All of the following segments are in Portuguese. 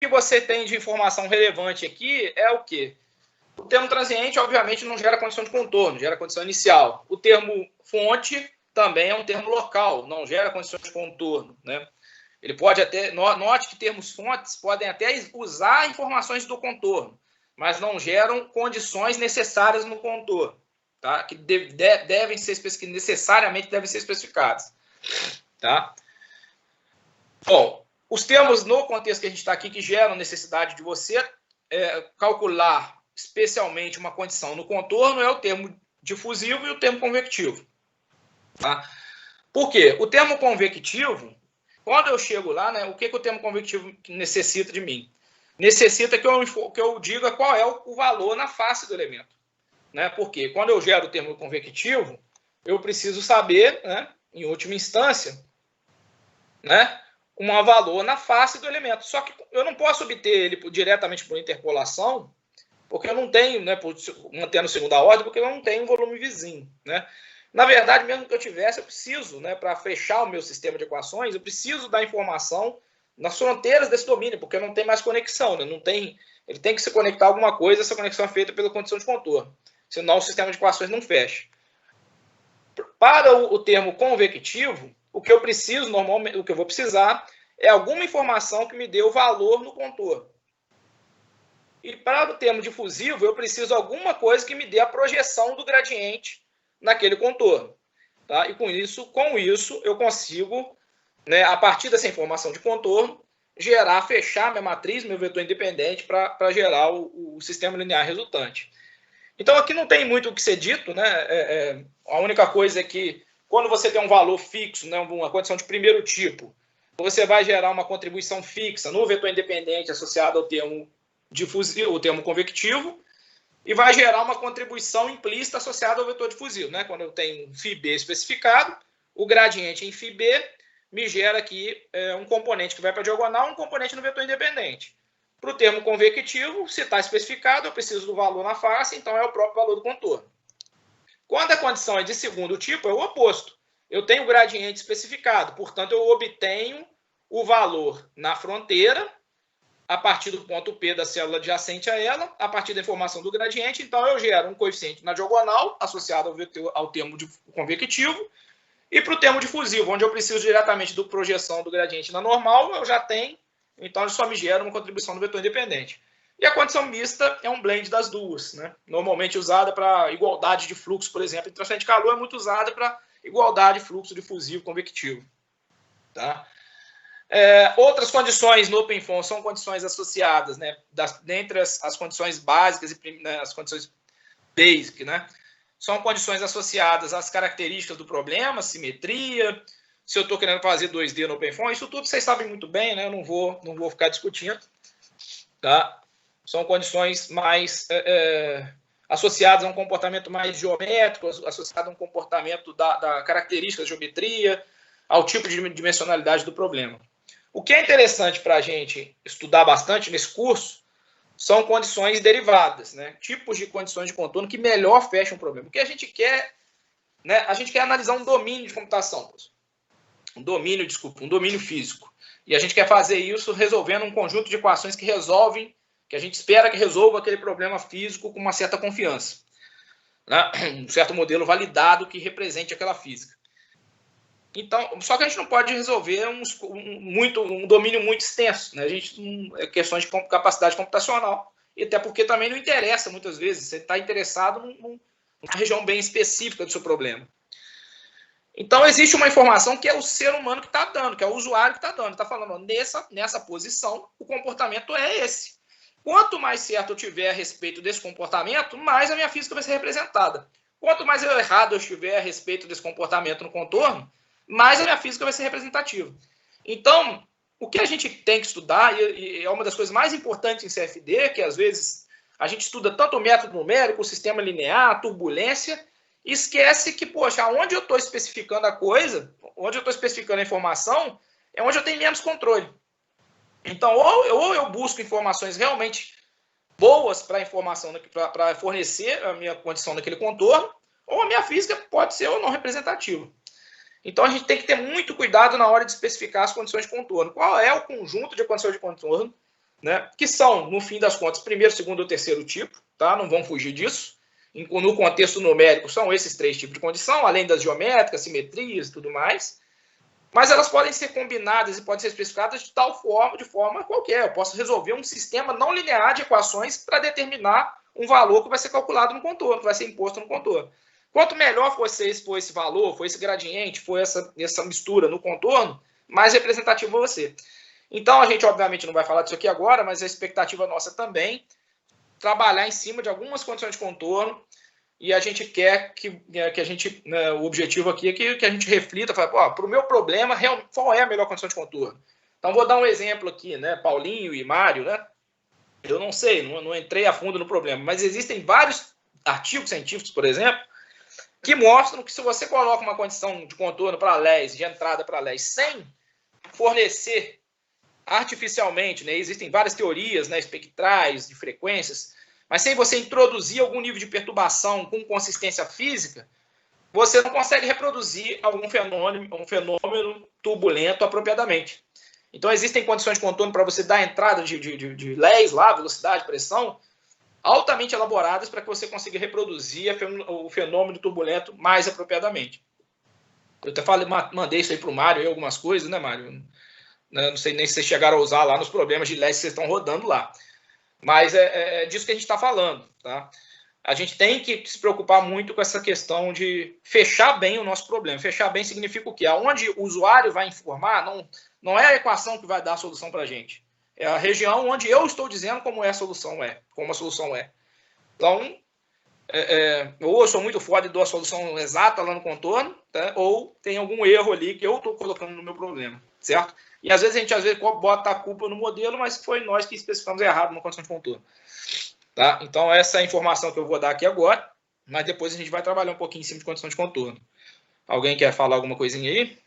que você tem de informação relevante aqui é o quê? O termo transiente, obviamente, não gera condição de contorno, gera condição inicial. O termo fonte também é um termo local, não gera condição de contorno, né? Ele pode até... Note que termos fontes podem até usar informações do contorno, mas não geram condições necessárias no contorno, tá? Que devem ser necessariamente devem ser especificadas, tá? Bom, os termos no contexto que a gente está aqui que geram necessidade de você calcular especialmente uma condição no contorno é o termo difusivo e o termo convectivo. Tá? Por quê? O termo convectivo, quando eu chego lá, né, o que o termo convectivo necessita de mim? Necessita que eu diga qual é o valor na face do elemento. Né? Porque quando eu gero o termo convectivo, eu preciso saber, né, em última instância, né, um valor na face do elemento. Só que eu não posso obter ele diretamente por interpolação, porque eu não tenho, né, mantendo segunda ordem, porque eu não tenho um volume vizinho, né? Na verdade, mesmo que eu tivesse, eu preciso, né, para fechar o meu sistema de equações, eu preciso da informação nas fronteiras desse domínio, porque não tem mais conexão, né? Não tem, ele tem que se conectar a alguma coisa, essa conexão é feita pela condição de contorno, senão o sistema de equações não fecha. Para o termo convectivo, o que eu preciso, normalmente, o que eu vou precisar é alguma informação que me dê o valor no contorno. E para o termo difusivo, eu preciso de alguma coisa que me dê a projeção do gradiente naquele contorno. Tá? E com isso eu consigo, né, a partir dessa informação de contorno, fechar minha matriz, meu vetor independente, para gerar o sistema linear resultante. Então, aqui não tem muito o que ser dito, né? A única coisa é que, quando você tem um valor fixo, né, uma condição de primeiro tipo, você vai gerar uma contribuição fixa no vetor independente associado ao termo difusivo, o termo convectivo, e vai gerar uma contribuição implícita associada ao vetor difusivo. Né? Quando eu tenho φB especificado, o gradiente em φB me gera aqui um componente que vai para a diagonal, um componente no vetor independente. Para o termo convectivo, se está especificado, eu preciso do valor na face, então é o próprio valor do contorno. Quando a condição é de segundo tipo, é o oposto. Eu tenho o gradiente especificado, portanto, eu obtenho o valor na fronteira, a partir do ponto P da célula adjacente a ela, a partir da informação do gradiente, então eu gero um coeficiente na diagonal, associado ao termo convectivo, e para o termo difusivo, onde eu preciso diretamente da projeção do gradiente na normal, eu já tenho, então ele só me gera uma contribuição do vetor independente. E a condição mista é um blend das duas, né? Normalmente usada para igualdade de fluxo, por exemplo, em transferência de calor é muito usada para igualdade de fluxo difusivo convectivo. Tá? Outras condições no OpenFOAM são condições associadas, né, dentre as condições básicas e né, as condições basic, né, são condições associadas às características do problema, simetria, se eu estou querendo fazer 2D no OpenFOAM, isso tudo vocês sabem muito bem, né, eu não vou ficar discutindo, tá? São condições mais associadas a um comportamento mais geométrico, associado a um comportamento da característica da geometria, ao tipo de dimensionalidade do problema. O que é interessante para a gente estudar bastante nesse curso são condições derivadas, né? Tipos de condições de contorno que melhor fecham o problema. O que a gente quer, né? A gente quer analisar um domínio de computação, um domínio físico. E a gente quer fazer isso resolvendo um conjunto de equações que a gente espera que resolva aquele problema físico com uma certa confiança, né? Um certo modelo validado que represente aquela física. Então, só que a gente não pode resolver um domínio muito extenso, né? Questões de capacidade computacional, e até porque também não interessa muitas vezes, você está interessado numa região bem específica do seu problema. Então, existe uma informação que é o ser humano que está dando, que é o usuário que está dando, está falando, nessa posição, o comportamento é esse. Quanto mais certo eu tiver a respeito desse comportamento, mais a minha física vai ser representada. Quanto mais errado eu estiver a respeito desse comportamento no contorno, mais a minha física vai ser representativa. Então, o que a gente tem que estudar, e é uma das coisas mais importantes em CFD, que às vezes a gente estuda tanto o método numérico, o sistema linear, a turbulência, e esquece que, poxa, onde eu estou especificando a coisa, onde eu estou especificando a informação, é onde eu tenho menos controle. Então, ou eu busco informações realmente boas para fornecer a minha condição naquele contorno, ou a minha física pode ser ou não representativa. Então, a gente tem que ter muito cuidado na hora de especificar as condições de contorno. Qual é o conjunto de condições de contorno né, que são, no fim das contas, primeiro, segundo ou terceiro tipo, tá? Não vão fugir disso. No contexto numérico, são esses 3 tipos de condição, além das geométricas, simetrias e tudo mais. Mas elas podem ser combinadas e podem ser especificadas de forma qualquer. Eu posso resolver um sistema não linear de equações para determinar um valor que vai ser calculado no contorno, que vai ser imposto no contorno. Quanto melhor for esse valor, for esse gradiente, for essa mistura no contorno, mais representativo vai ser. Então, a gente, obviamente, não vai falar disso aqui agora, mas a expectativa nossa também trabalhar em cima de algumas condições de contorno, e a gente quer que a gente, né, o objetivo aqui é que a gente reflita, para o meu problema, qual é a melhor condição de contorno? Então, vou dar um exemplo aqui, né, Paulinho e Mário, né? Eu não sei, não entrei a fundo no problema, mas existem vários artigos científicos, por exemplo, que mostram que se você coloca uma condição de contorno para LES, de entrada para LES, sem fornecer artificialmente, né, existem várias teorias, né, espectrais, de frequências, mas sem você introduzir algum nível de perturbação com consistência física, você não consegue reproduzir algum fenômeno turbulento apropriadamente. Então, existem condições de contorno para você dar entrada de LES lá, velocidade, pressão, altamente elaboradas para que você consiga reproduzir o fenômeno turbulento mais apropriadamente. Eu até mandei isso aí para o Mário e algumas coisas, né, Mário? Não sei nem se vocês chegaram a usar lá nos problemas de LES que vocês estão rodando lá. Mas é disso que a gente está falando, tá? A gente tem que se preocupar muito com essa questão de fechar bem o nosso problema. Fechar bem significa o quê? Aonde o usuário vai informar, não é a equação que vai dar a solução para a gente. É a região onde eu estou dizendo como a solução é. Então, ou eu sou muito foda e dou a solução exata lá no contorno, tá? Ou tem algum erro ali que eu estou colocando no meu problema, certo? E às vezes a gente bota a culpa no modelo, mas foi nós que especificamos errado na condição de contorno. Tá? Então, essa é a informação que eu vou dar aqui agora, mas depois a gente vai trabalhar um pouquinho em cima de condição de contorno. Alguém quer falar alguma coisinha aí?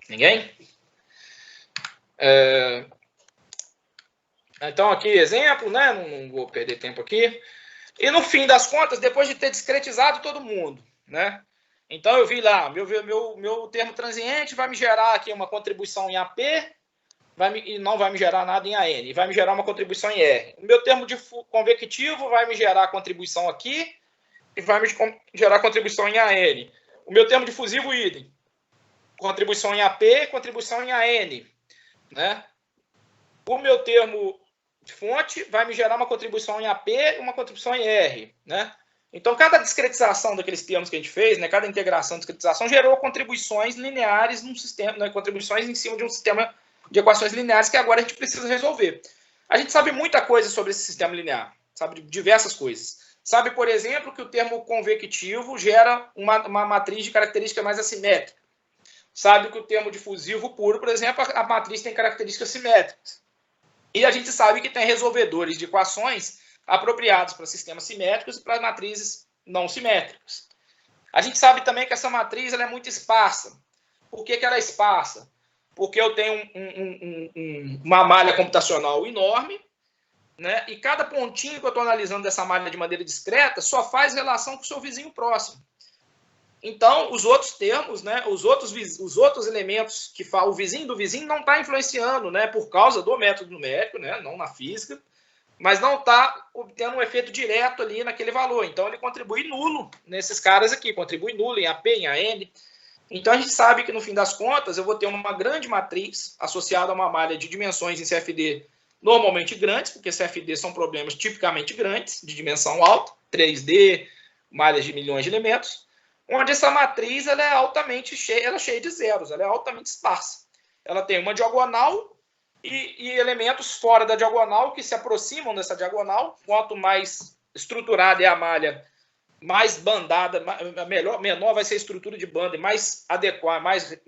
Ninguém? Então, aqui, exemplo, né? Não vou perder tempo aqui. E no fim das contas, depois de ter discretizado todo mundo, né? Então, eu vi lá, meu termo transiente vai me gerar aqui uma contribuição em AP, e não vai me gerar nada em AN, e vai me gerar uma contribuição em R. O meu termo de convectivo vai me gerar contribuição aqui, e vai me gerar contribuição em AN. O meu termo difusivo, idem. Contribuição em AP, contribuição em AN. Né? O meu termo de fonte vai me gerar uma contribuição em AP e uma contribuição em R. Né? Então, cada discretização daqueles termos que a gente fez, né, cada integração, discretização, gerou contribuições lineares num sistema, né, contribuições em cima de um sistema de equações lineares que agora a gente precisa resolver. A gente sabe muita coisa sobre esse sistema linear, sabe diversas coisas. Sabe, por exemplo, que o termo convectivo gera uma matriz de característica mais assimétrica. Sabe que o termo difusivo puro, por exemplo, a matriz tem características simétricas. E a gente sabe que tem resolvedores de equações apropriados para sistemas simétricos e para matrizes não simétricas. A gente sabe também que essa matriz ela é muito esparsa. Por que ela é esparsa? Porque eu tenho uma malha computacional enorme, né? E cada pontinho que eu estou analisando dessa malha de maneira discreta só faz relação com o seu vizinho próximo. Então, os outros termos, né, os outros elementos que o vizinho do vizinho não está influenciando, né, por causa do método numérico, né, não na física, mas não está obtendo um efeito direto ali naquele valor. Então, ele contribui nulo nesses caras aqui, contribui nulo em AP, em AN. Então, a gente sabe que, no fim das contas, eu vou ter uma grande matriz associada a uma malha de dimensões em CFD normalmente grandes, porque CFD são problemas tipicamente grandes, de dimensão alta, 3D, malhas de milhões de elementos, onde essa matriz ela é altamente cheia, ela é cheia de zeros, ela é altamente esparsa. Ela tem uma diagonal e elementos fora da diagonal que se aproximam dessa diagonal. Quanto mais estruturada é a malha, mais bandada, menor vai ser a estrutura de banda e mais adequada, mais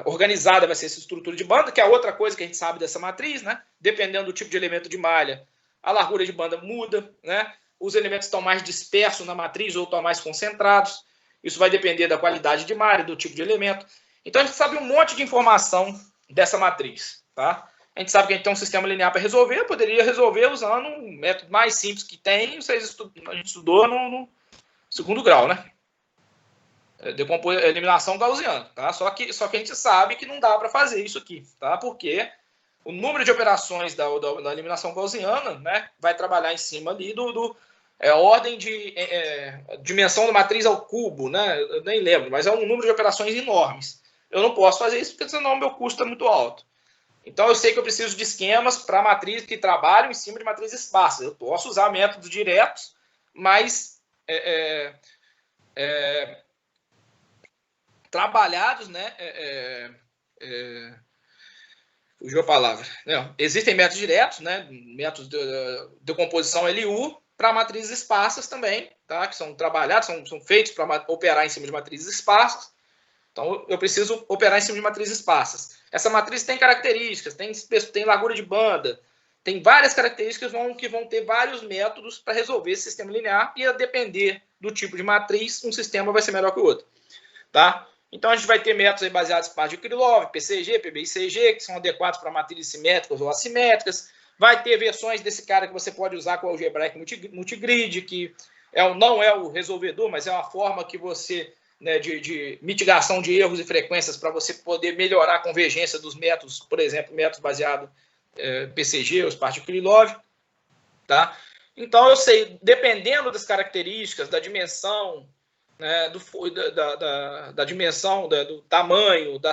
organizada vai ser essa estrutura de banda, que é outra coisa que a gente sabe dessa matriz, né? Dependendo do tipo de elemento de malha, a largura de banda muda, né? Os elementos estão mais dispersos na matriz ou estão mais concentrados. Isso vai depender da qualidade de malha, do tipo de elemento. Então, a gente sabe um monte de informação dessa matriz. Tá? A gente sabe que a gente tem um sistema linear para resolver. Eu poderia resolver usando um método mais simples que tem. A gente estudou no segundo grau. Né? eliminação gaussiana, tá? Só que a gente sabe que não dá para fazer isso aqui, tá? Porque o número de operações da eliminação gaussiana, né, vai trabalhar em cima ali ordem de dimensão da matriz ao cubo, né? Eu nem lembro, mas é um número de operações enormes. Eu não posso fazer isso porque senão o meu custo é muito alto. Então eu sei que eu preciso de esquemas para matrizes que trabalham em cima de matrizes esparsas. Eu posso usar métodos diretos, mas trabalhados, né? Fugiu a palavra. Não, existem métodos diretos, né? Métodos de decomposição LU para matrizes esparsas também, tá? Que são trabalhados, são feitos para operar em cima de matrizes esparsas. Então, eu preciso operar em cima de matrizes esparsas. Essa matriz tem características, tem largura de banda, tem várias características que vão ter vários métodos para resolver esse sistema linear, e a depender do tipo de matriz, um sistema vai ser melhor que o outro. Tá? Então, a gente vai ter métodos aí baseados em de Krylov, PCG, PBICG, que são adequados para matrizes simétricas ou assimétricas. Vai ter versões desse cara que você pode usar com o Algebraic Multigrid, que não é o resolvedor, mas é uma forma que você, né, de mitigação de erros e frequências para você poder melhorar a convergência dos métodos, por exemplo, métodos baseados PCG ou de Krylov. Tá? Então, eu sei, dependendo das características, da dimensão, né, da dimensão, do tamanho, da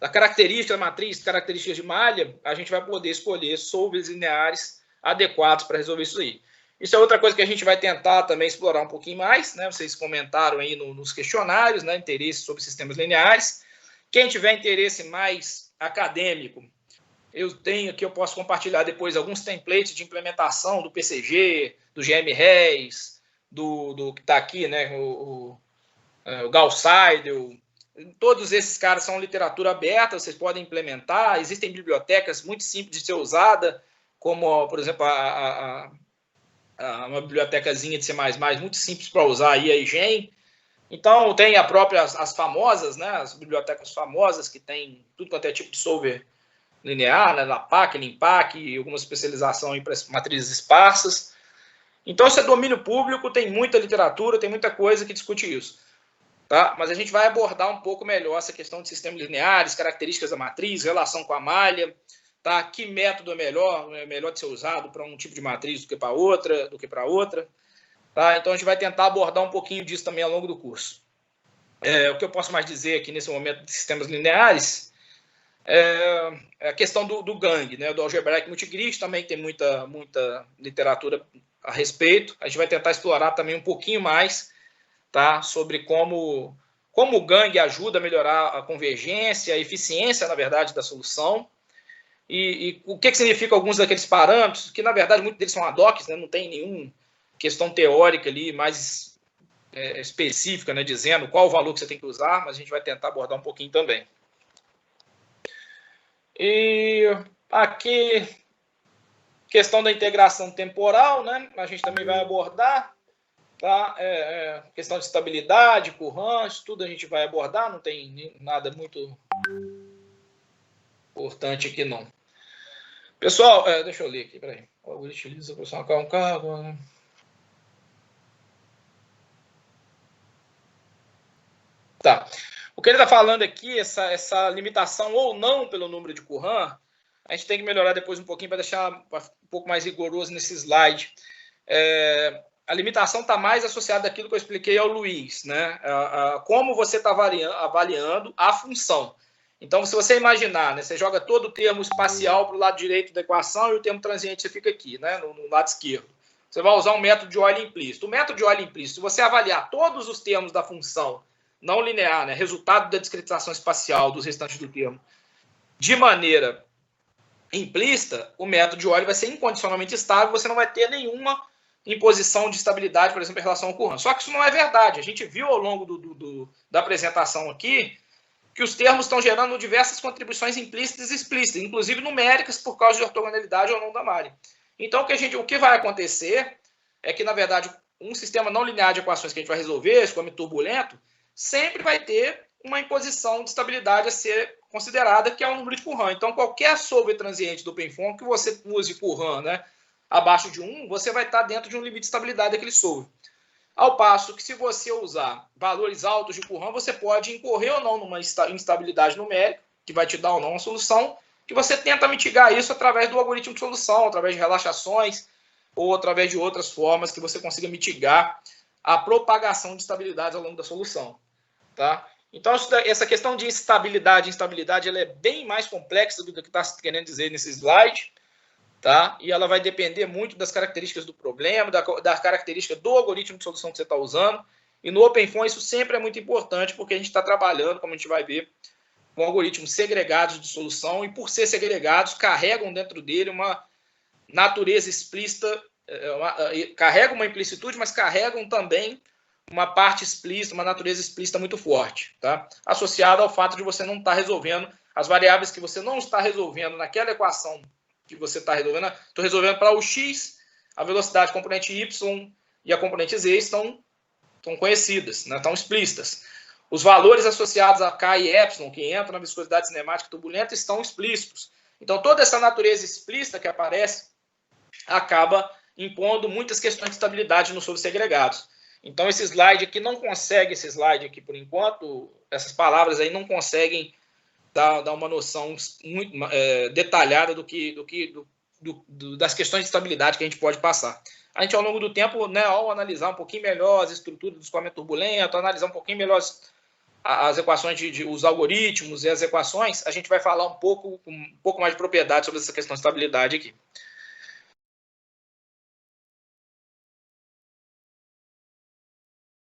característica da matriz, características de malha, a gente vai poder escolher solvers lineares adequados para resolver isso aí. Isso é outra coisa que a gente vai tentar também explorar um pouquinho mais, né? Vocês comentaram aí nos questionários, né? Interesse sobre sistemas lineares. Quem tiver interesse mais acadêmico, eu posso compartilhar depois alguns templates de implementação do PCG, do GM-RES, do que está aqui, né? O Gauss-Seidel. Todos esses caras são literatura aberta, vocês podem implementar. Existem bibliotecas muito simples de ser usada, como, por exemplo, uma bibliotecazinha de C++ muito simples para usar aí, a IGEM. Então, tem as famosas, né, as bibliotecas famosas, que tem tudo quanto é tipo de solver linear, né, LAPACK, LIMPACK, alguma especialização para matrizes esparsas. Então, isso é domínio público, tem muita literatura, tem muita coisa que discute isso. Tá? Mas a gente vai abordar um pouco melhor essa questão de sistemas lineares, características da matriz, relação com a malha, tá? Que método é melhor de ser usado para um tipo de matriz do que para outra. Tá? Então, a gente vai tentar abordar um pouquinho disso também ao longo do curso. O que eu posso mais dizer aqui nesse momento de sistemas lineares é a questão do Gang, né? Do Algebraic Multigrid, também tem muita literatura a respeito. A gente vai tentar explorar também um pouquinho mais, tá? Sobre como o Gang ajuda a melhorar a convergência, a eficiência, na verdade, da solução. E o que significa alguns daqueles parâmetros, que, na verdade, muitos deles são ad hocs, né? Não tem nenhuma questão teórica ali mais específica, né? Dizendo qual o valor que você tem que usar, mas a gente vai tentar abordar um pouquinho também. E aqui, questão da integração temporal, né? A gente também vai abordar. Tá? Questão de estabilidade, Courant, isso tudo a gente vai abordar, não tem nada muito importante aqui, não. Pessoal, deixa eu ler aqui, peraí. O algoritmo utiliza a posição com cargo. Tá. O que ele está falando aqui, essa limitação ou não pelo número de Courant, a gente tem que melhorar depois um pouquinho para deixar um pouco mais rigoroso nesse slide. A limitação está mais associada àquilo que eu expliquei ao Luiz, né? Como você está avaliando a função. Então, se você imaginar, né, você joga todo o termo espacial para o lado direito da equação e o termo transiente você fica aqui, né, no lado esquerdo. Você vai usar um método de Euler implícito. O método de Euler implícito, se você avaliar todos os termos da função não linear, né, resultado da discretização espacial dos restantes do termo, de maneira implícita, o método de Euler vai ser incondicionalmente estável, você não vai ter nenhuma imposição de estabilidade, por exemplo, em relação ao Courant. Só que isso não é verdade. A gente viu ao longo da apresentação aqui que os termos estão gerando diversas contribuições implícitas e explícitas, inclusive numéricas, por causa de ortogonalidade ou não da malha. Então, o que vai acontecer é que, na verdade, um sistema não linear de equações que a gente vai resolver, esse como turbulento, sempre vai ter uma imposição de estabilidade a ser considerada, que é o número de Courant. Então, qualquer solver transiente do Penfond que você use Courant, né, abaixo de 1, você vai estar dentro de um limite de estabilidade daquele solver. Ao passo que, se você usar valores altos de current, você pode incorrer ou não numa instabilidade numérica, que vai te dar ou não uma solução, que você tenta mitigar isso através do algoritmo de solução, através de relaxações ou através de outras formas que você consiga mitigar a propagação de instabilidades ao longo da solução. Tá? Então, essa questão de instabilidade e instabilidade, ela é bem mais complexa do que está querendo dizer nesse slide, tá? E ela vai depender muito das características do problema, da característica do algoritmo de solução que você está usando. E no OpenFOAM isso sempre é muito importante, porque a gente está trabalhando, como a gente vai ver, com algoritmos segregados de solução, e por ser segregados, carregam dentro dele uma natureza explícita, carregam uma implicitude, mas carregam também uma parte explícita, uma natureza explícita muito forte, tá? Associada ao fato de você não estar resolvendo as variáveis que você não está resolvendo naquela equação que você está resolvendo. Estou resolvendo para o x, a velocidade componente y e a componente z estão conhecidas, né? Estão explícitas. Os valores associados a k e epsilon, que entram na viscosidade cinemática turbulenta, estão explícitos. Então, toda essa natureza explícita que aparece acaba impondo muitas questões de estabilidade nos subsegregados. Então, esse slide aqui não consegue, por enquanto, essas palavras aí não conseguem dar uma noção muito detalhada das questões de estabilidade que a gente pode passar. A gente, ao longo do tempo, né, ao analisar um pouquinho melhor as estruturas do escoamento turbulento, analisar um pouquinho melhor as equações os algoritmos e as equações, a gente vai falar com um pouco mais de propriedade sobre essa questão de estabilidade aqui.